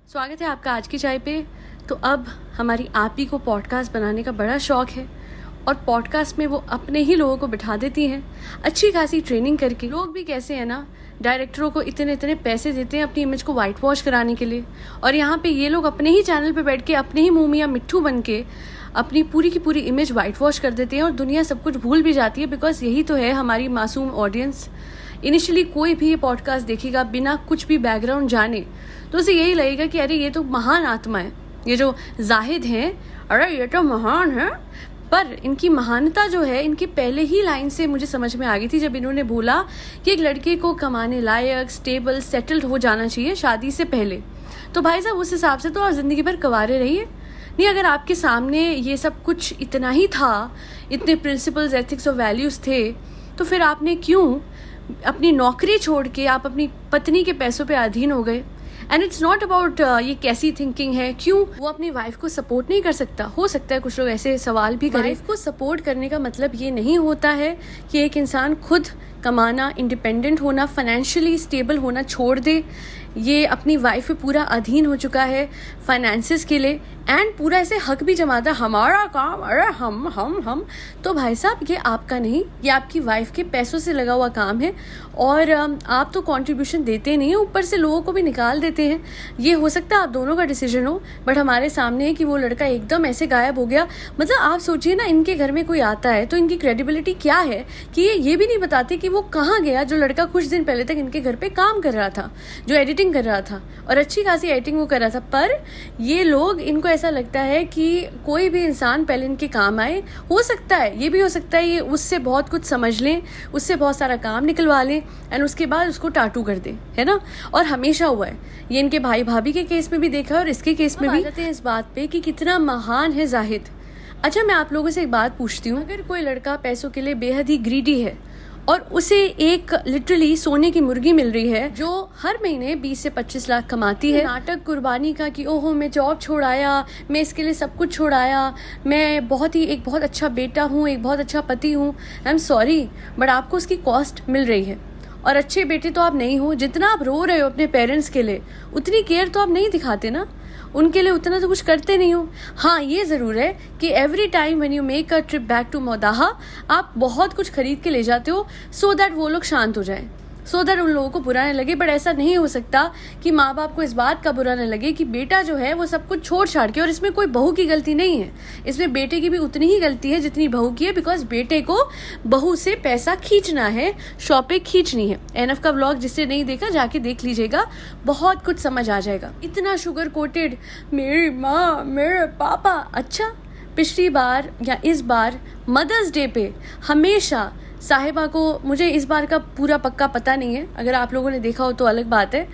स्वागत है आपका आज की चाय पे। तो अब हमारी आपी को पॉडकास्ट बनाने का बड़ा शौक है और पॉडकास्ट में वो अपने ही लोगों को बिठा देती हैं अच्छी खासी ट्रेनिंग करके। लोग भी कैसे हैं ना, डायरेक्टरों को इतने इतने पैसे देते हैं अपनी इमेज को वाइट वॉश कराने के लिए, और यहाँ पे ये लोग अपने ही चैनल पे बैठ के अपने ही मुँह मियाँ मिट्ठू बन के अपनी पूरी की पूरी इमेज वाइट वॉश कर देते हैं और दुनिया सब कुछ भूल भी जाती है। बिकॉज यही तो है हमारी मासूम ऑडियंस। इनिशियली कोई भी ये पॉडकास्ट देखेगा बिना कुछ भी बैकग्राउंड जाने तो उसे यही लगेगा कि अरे ये तो महान आत्मा है, ये जो जाहिद हैं, अरे ये तो महान है। पर इनकी महानता जो है इनके पहले ही लाइन से मुझे समझ में आ गई थी, जब इन्होंने बोला कि एक लड़के को कमाने लायक, स्टेबल, सेटल्ड हो जाना चाहिए शादी से पहले। तो भाई साहब उस हिसाब से तो आप ज़िंदगी भर कवारे रहिए। नहीं, अगर आपके सामने ये सब कुछ इतना ही था, इतने प्रिंसिपल्स, एथिक्स और वैल्यूज़ थे, तो फिर आपने क्यों अपनी नौकरी छोड़ के आप अपनी पत्नी के पैसों पे अधीन हो गए। एंड इट्स नॉट अबाउट ये कैसी थिंकिंग है, क्यों वो अपनी वाइफ को सपोर्ट नहीं कर सकता। हो सकता है कुछ लोग ऐसे सवाल भी करें। वाइफ को सपोर्ट करने का मतलब ये नहीं होता है कि एक इंसान खुद कमाना, इंडिपेंडेंट होना, फाइनेंशियली स्टेबल होना छोड़ दे। ये अपनी वाइफ पे पूरा अधीन हो चुका है फाइनेंसेस के लिए, एंड पूरा ऐसे हक भी जमाता, हमारा काम, अरे हम। तो भाई साहब ये आपका नहीं, ये आपकी वाइफ के पैसों से लगा हुआ काम है और आप तो कंट्रीब्यूशन देते नहीं हो, ऊपर से लोगों को भी निकाल देते हैं। ये हो सकता है आप दोनों का डिसीजन हो, बट हमारे सामने है कि वो लड़का एकदम ऐसे गायब हो गया। मतलब आप सोचिए ना, इनके घर में कोई आता है तो इनकी क्रेडिबिलिटी क्या है कि ये भी नहीं बताते कि वो कहाँ गया जो लड़का कुछ दिन पहले तक इनके घर पे काम कर रहा था, जो एडिटिंग कर रहा था, और अच्छी खासी एडिटिंग वो कर रहा था। पर ये लोग, इनको ऐसा लगता है कि कोई भी इंसान पहले इनके काम आए। हो सकता है, ये भी हो सकता है ये उससे बहुत कुछ समझ लें, उससे बहुत सारा काम निकलवा लें एंड उसके बाद उसको टाटू कर दे, है ना। और हमेशा हुआ है ये, इनके भाई भाभी के केस में भी देखा है और इसके केस में भी। आते हैं इस बात पे कि कितना महान है जाहिद। अच्छा, मैं आप लोगों से एक बात पूछती हूँ, अगर कोई लड़का पैसों के लिए बेहद ही ग्रीडी है और उसे एक लिटरली सोने की मुर्गी मिल रही है जो हर महीने 20 से 25 लाख कमाती है, नाटक कुर्बानी का कि ओहो मैं जॉब छोड़ाया, मैं इसके लिए सब कुछ छोड़ाया, मैं एक बहुत अच्छा बेटा हूँ, एक बहुत अच्छा पति हूँ, आई एम सॉरी बट आपको उसकी कॉस्ट मिल रही है। और अच्छे बेटे तो आप नहीं हो। जितना आप रो रहे हो अपने पेरेंट्स के लिए, उतनी केयर तो आप नहीं दिखाते ना, उनके लिए उतना तो कुछ करते नहीं हो। हाँ, ये ज़रूर है कि every time when you make a trip back to Maudaha, आप बहुत कुछ खरीद के ले जाते हो सो दैट वो लोग शांत हो जाए, सो दैट उन लोगों को बुरा न लगे। बट ऐसा नहीं हो सकता कि माँ बाप को इस बात का बुरा न लगे कि बेटा जो है वो सब कुछ छोड़ छाड़ के, और इसमें कोई बहू की गलती नहीं है, इसमें बेटे की भी उतनी ही गलती है जितनी बहू की है। बिकॉज बेटे को बहू से पैसा खींचना है, शॉपिंग खींचनी है। एनएफ का व्लॉग जिसने नहीं देखा जाके देख लीजिएगा, बहुत कुछ समझ आ जाएगा। इतना शुगर कोटेड, मेरी माँ, मेरे पापा। अच्छा, पिछली बार या इस बार मदर्स डे पे हमेशा साहिबा को, मुझे इस बार का पूरा पक्का पता नहीं है, अगर आप लोगों ने देखा हो तो अलग बात है,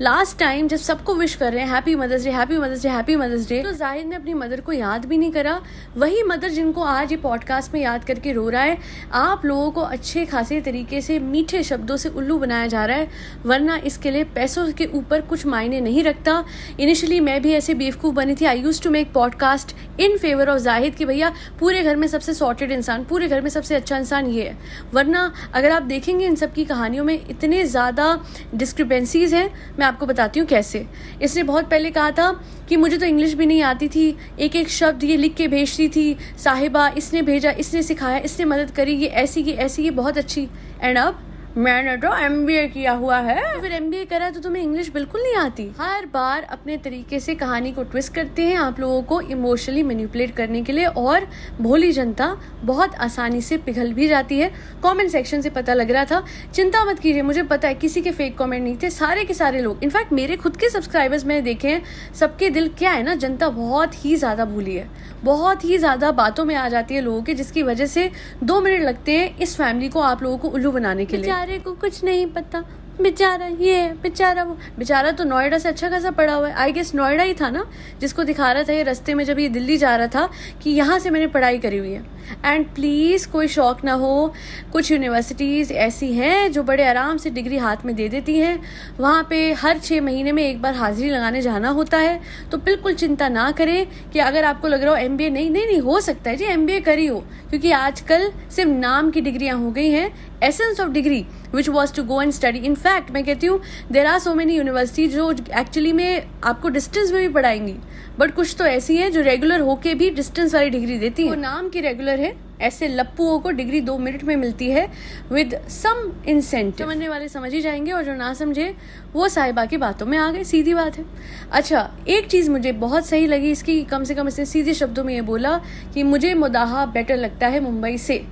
लास्ट टाइम जब सबको विश कर रहे हैं happy mothers day, happy mothers day, happy mothers day, तो जाहिद ने अपनी मदर को याद भी नहीं करा। वही मदर जिनको आज ये पॉडकास्ट में याद करके रो रहा है। आप लोगों को अच्छे खासे तरीके से मीठे शब्दों से उल्लू बनाया जा रहा है, वरना इसके लिए पैसों के ऊपर कुछ मायने नहीं रखता। इनिशियली मैं भी ऐसे बेवकूफ़ बनी थी। I used to make podcast in favour of Zahid कि भैया पूरे घर में सबसे सॉर्टेड इंसान, पूरे घर में सबसे अच्छा इंसान ये है। वरना अगर आप देखेंगे इन सब की कहानियों में इतने ज़्यादा डिस्क्रिपेंसीज हैं। मैं आपको बताती हूँ कैसे। इसने बहुत पहले कहा था कि मुझे तो इंग्लिश भी नहीं आती थी, एक एक शब्द ये लिख के भेजती थी साहिबा, इसने भेजा, इसने सिखाया, इसने मदद करी, ये ऐसी, ये ऐसी, ये बहुत अच्छी। एंड अब मैंने तो MBA किया हुआ है, तो फिर MBA करा तो तुम्हें इंग्लिश बिल्कुल नहीं आती। हर बार अपने तरीके से कहानी को ट्विस्ट करते हैं आप लोगों को इमोशनली मैनिपुलेट करने के लिए, और भोली जनता बहुत आसानी से पिघल भी जाती है। कमेंट सेक्शन से पता लग रहा था। चिंता मत कीजिए, मुझे पता है किसी के फेक कमेंट नहीं थे, सारे के सारे लोग, इनफैक्ट मेरे खुद के सब्सक्राइबर्स मैंने देखे हैं, सबके दिल क्या है ना, जनता बहुत ही ज़्यादा भूली है, बहुत ही ज़्यादा बातों में आ जाती है लोगों के, जिसकी वजह से 2 मिनट लगते हैं इस फैमिली को आप लोगों को उल्लू बनाने के लिए। बेचारे को कुछ नहीं पता, बेचारा ये, बेचारा वो। बेचारा तो नोएडा से अच्छा खासा पड़ा हुआ है। आई गेस नोएडा ही था ना जिसको दिखा रहा था ये रास्ते में जब ये दिल्ली जा रहा था कि यहाँ से मैंने पढ़ाई करी हुई है। एंड प्लीज़ कोई शौक ना हो, कुछ यूनिवर्सिटीज़ ऐसी हैं जो बड़े आराम से डिग्री हाथ में दे देती हैं, वहाँ पे हर 6 महीने में एक बार हाजिरी लगाने जाना होता है। तो बिल्कुल चिंता ना करें कि अगर आपको लग रहा हो MBA नहीं हो सकता है जी MBA करी हो, क्योंकि आजकल सिर्फ नाम की डिग्रियाँ हो गई हैं, essence of degree which was to go and study. In fact मैं कहती हूँ there are so many university जो एक्चुअली में आपको डिस्टेंस में भी पढ़ाएंगी, बट कुछ तो ऐसी हैं जो रेगुलर होके भी डिस्टेंस वाली डिग्री देती है. वो नाम की रेगुलर है, ऐसे लप्पुओं को डिग्री 2 मिनट में मिलती है विद सम इंसेंटिव. समझने वाले समझ ही जाएंगे और जो ना समझे वो साहिबा की बातों में आ गए, सीधी बात है. अच्छा, एक चीज़ मुझे बहुत सही लगी इसकी, कम से कम इसने सीधे शब्दों में ये बोला कि मुझे मुदाहा बेटर लगता है मुंबई से.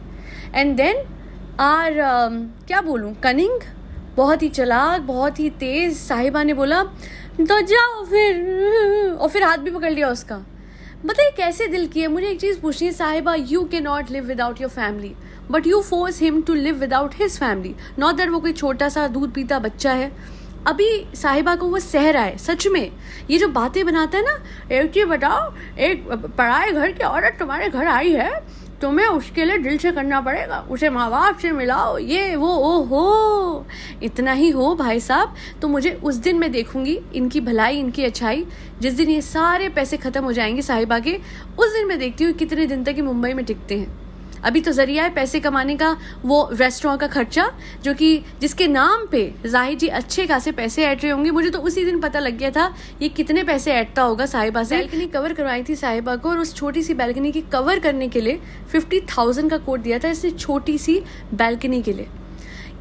एंड देन आर क्या बोलूँ, कनिंग, बहुत ही चालाक, बहुत ही तेज साहिबा ने बोला तो जाओ फिर, और फिर हाथ भी पकड़ लिया उसका. बताइए कैसे दिल की है. मुझे एक चीज़ पूछनी है साहिबा, you can not live without your family but you force him to live without his family. Not that वो कोई छोटा सा दूध पीता बच्चा है. अभी साहिबा को वो सह रहा है. सच में ये जो बातें बनाता है ना, एक चीज़ बताओ, एक पराए घर की औरत तुम्हारे घर आई है, तुम्हें उसके लिए दिल से करना पड़ेगा, उसे माँ बाप से मिलाओ, ये वो, ओ हो, इतना ही हो भाई साहब तो मुझे उस दिन मैं देखूंगी इनकी भलाई, इनकी अच्छाई. जिस दिन ये सारे पैसे खत्म हो जाएंगे साहिबा के, उस दिन मैं देखती हूँ कितने दिन तक ये मुंबई में टिकते हैं. अभी तो जरिया है पैसे कमाने का वो रेस्टोरेंट का खर्चा, जो कि जिसके नाम पे जाहिद जी अच्छे खासे पैसे ऐड रहे होंगे. मुझे तो उसी दिन पता लग गया था ये कितने पैसे ऐडता होगा साहिबा से. बैल्कनी कवर करवाई थी साहिबा को, और उस छोटी सी बैल्कनी की कवर करने के लिए 50,000 का कोट दिया था इसने, छोटी सी बैल्कनी के लिए.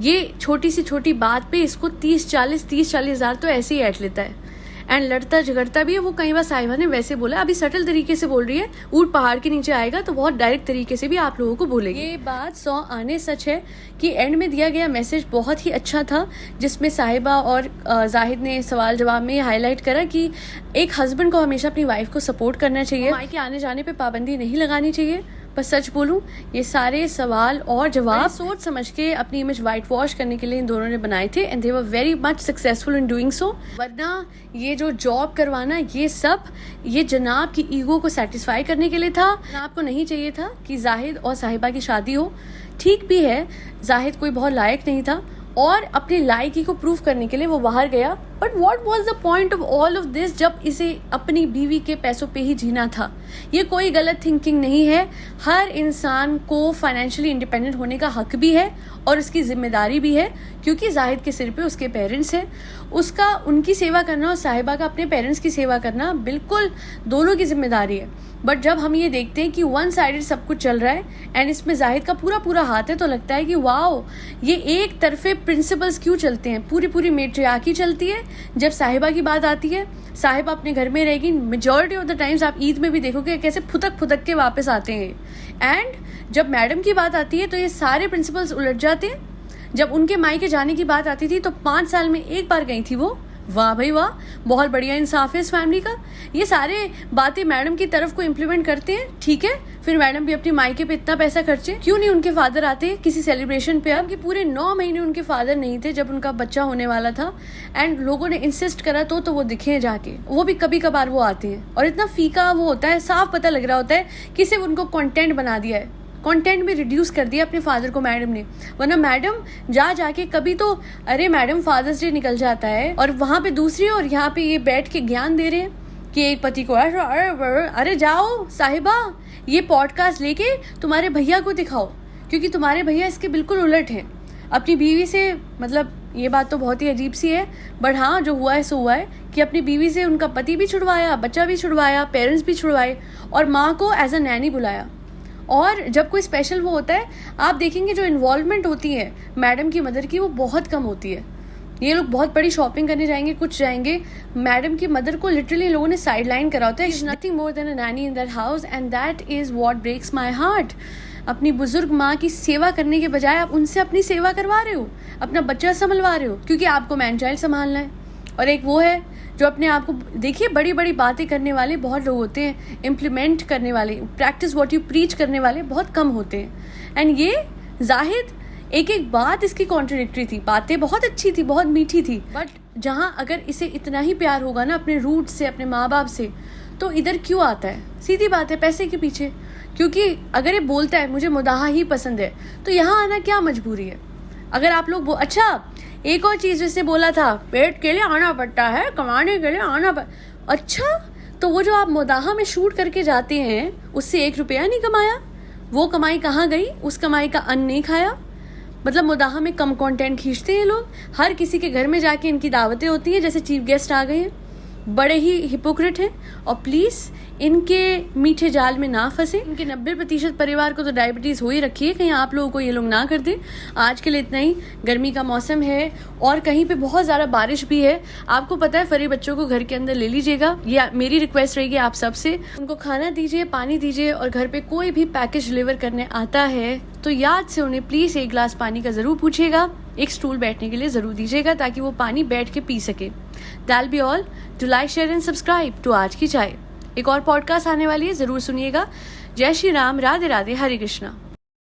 ये छोटी सी छोटी बात पे इसको 30-40 हज़ार तो ऐसे ही ऐड लेता है. एंड लड़ता झगड़ता भी है वो. कई बार साहिबा ने वैसे बोला, अभी सटल तरीके से बोल रही है, ऊँट पहाड़ के नीचे आएगा तो बहुत डायरेक्ट तरीके से भी आप लोगों को बोलेगी. ये बात 100 आने सच है कि एंड में दिया गया मैसेज बहुत ही अच्छा था, जिसमें साहिबा और जाहिद ने सवाल जवाब में हाईलाइट करा कि एक हस्बैंड को हमेशा अपनी वाइफ को सपोर्ट करना चाहिए, माई के आने जाने पे पाबंदी नहीं लगानी चाहिए. पर सच बोलूं, ये सारे सवाल और जवाब सोच समझ के अपनी इमेज वाइट वॉश करने के लिए इन दोनों ने बनाए थे, and they were very much successful in doing so. वरना ये जो जॉब करवाना, ये सब ये जनाब की ईगो को सेटिस्फाई करने के लिए था. जनाब को नहीं चाहिए था कि जाहिद और साहिबा की शादी हो. ठीक भी है, जाहिद कोई बहुत लायक नहीं था और अपनी लायकी को प्रूव करने के लिए वो बाहर गया. But what was the point of all of this, जब इसे अपनी बीवी के पैसों पे ही जीना था. ये कोई गलत थिंकिंग नहीं है. हर इंसान को फाइनेंशियली इंडिपेंडेंट होने का हक भी है और उसकी जिम्मेदारी भी है, क्योंकि जाहिद के सिर पे उसके पेरेंट्स हैं. उसका उनकी सेवा करना और साहिबा का अपने पेरेंट्स की सेवा करना बिल्कुल दोनों की जिम्मेदारी है. बट जब हम ये देखते हैं कि वन साइडेड सब कुछ चल रहा है एंड इसमें जाहिद का पूरा हाथ है, तो लगता है कि वाओ, ये एक तरफे प्रिंसिपल्स क्यों चलते हैं. पूरी मेट्रियार्की चलती है. जब साहिबा की बात आती है, साहिबा अपने घर में रहेगी. मेजॉरिटी ऑफ द टाइम्स आप ईद में भी देखोगे कैसे फुदक के वापस आते हैं. एंड जब मैडम की बात आती है तो ये सारे प्रिंसिपल्स उलट जाते हैं. जब उनके मायके जाने की बात आती थी तो 5 साल में एक बार गई थी वो. वाह भाई वाह, बहुत बढ़िया इंसाफ है इस फैमिली का. ये सारे बातें मैडम की तरफ को इम्प्लीमेंट करते हैं, ठीक है. फिर मैडम भी अपनी मायके पे इतना पैसा खर्चे, क्यों नहीं उनके फादर आते किसी सेलिब्रेशन पे. अब कि पूरे 9 महीने उनके फादर नहीं थे जब उनका बच्चा होने वाला था, एंड लोगों ने इंसिस्ट करा तो वो दिखे जाके. वो भी कभी कभार वो आते हैं और इतना फीका वो होता है, साफ पता लग रहा होता है कि सिर्फ उनको कंटेंट बना दिया है. कंटेंट में रिड्यूस कर दिया अपने फादर को मैडम ने. वरना मैडम जाके कभी तो, अरे मैडम फादर्स डे निकल जाता है और वहाँ पे दूसरी और यहाँ पे ये बैठ के ज्ञान दे रहे हैं कि एक पति को अरे जाओ साहिबा, ये पॉडकास्ट लेके तुम्हारे भैया को दिखाओ, क्योंकि तुम्हारे भैया इसके बिल्कुल उलट हैं. अपनी बीवी से, मतलब ये बात तो बहुत ही अजीब सी है, बट हाँ जो हुआ है सो हुआ है कि अपनी बीवी से उनका पति भी छुड़वाया, बच्चा भी छुड़वाया, पेरेंट्स भी छुड़वाए और माँ को एज अ नैनी बुलाया. और जब कोई स्पेशल वो होता है, आप देखेंगे जो इन्वॉल्वमेंट होती है मैडम की मदर की, वो बहुत कम होती है. ये लोग बहुत बड़ी शॉपिंग करने जाएंगे, कुछ जाएंगे, मैडम की मदर को लिटरली लोगों ने साइड लाइन करा होता है. It's nothing more than a nanny in that house, and that is what breaks my heart. अपनी बुजुर्ग माँ की सेवा करने के बजाय आप उनसे अपनी सेवा करवा रहे हो, अपना बच्चा संभलवा रहे हो, क्योंकि आपको मैन चाइल्ड संभालना है. और एक वो है जो अपने आप को, देखिए बड़ी बातें करने वाले बहुत लोग होते हैं, इम्प्लीमेंट करने वाले, प्रैक्टिस व्हाट यू प्रीच करने वाले बहुत कम होते हैं. एंड ये जाहिद, एक बात इसकी कॉन्ट्रडिक्टरी थी. बातें बहुत अच्छी थी, बहुत मीठी थी, बट जहाँ अगर इसे इतना ही प्यार होगा ना अपने रूट से, अपने माँ बाप से, तो इधर क्यों आता है. सीधी बात है, पैसे के पीछे. क्योंकि अगर ये बोलता है मुझे मुदाहा ही पसंद है, तो यहाँ आना क्या मजबूरी है. अगर आप लोग अच्छा, एक और चीज़ जिसने बोला था, पेट के लिए आना पड़ता है, कमाने के लिए आना अच्छा, तो वो जो आप मुदाहा में शूट करके जाते हैं उससे 1 रुपया नहीं कमाया. वो कमाई कहाँ गई, उस कमाई का अन्न नहीं खाया. मतलब मुदाहा में कम कंटेंट खींचते हैं ये लोग। हर किसी के घर में जाके इनकी दावतें होती हैं जैसे चीफ गेस्ट आ गए हैं। बड़े ही हिपोक्रेट हैं और प्लीज़ इनके मीठे जाल में ना फंसे। इनके 90% परिवार को तो डायबिटीज़ हो ही रखी है, कहीं आप लोगों को ये लोग ना कर दें। आज के लिए इतना ही। गर्मी का मौसम है और कहीं पे बहुत ज़्यादा बारिश भी है। आपको पता है, फरी बच्चों को घर के अंदर ले लीजिएगा, ये मेरी रिक्वेस्ट रहेगी आप सबसे। उनको खाना दीजिए, पानी दीजिए, और घर पे कोई भी पैकेज डिलीवर करने आता है तो याद से उन्हें प्लीज़ 1 गिलास पानी का ज़रूर पूछिएगा, एक स्टूल बैठने के लिए ज़रूर दीजिएगा ताकि वो पानी बैठ के पी सके। That be all. To like, share and subscribe to आज की चाय। एक और पॉडकास्ट आने वाली है, ज़रूर सुनिएगा। जय श्री राम, राधे राधे, हरे कृष्णा।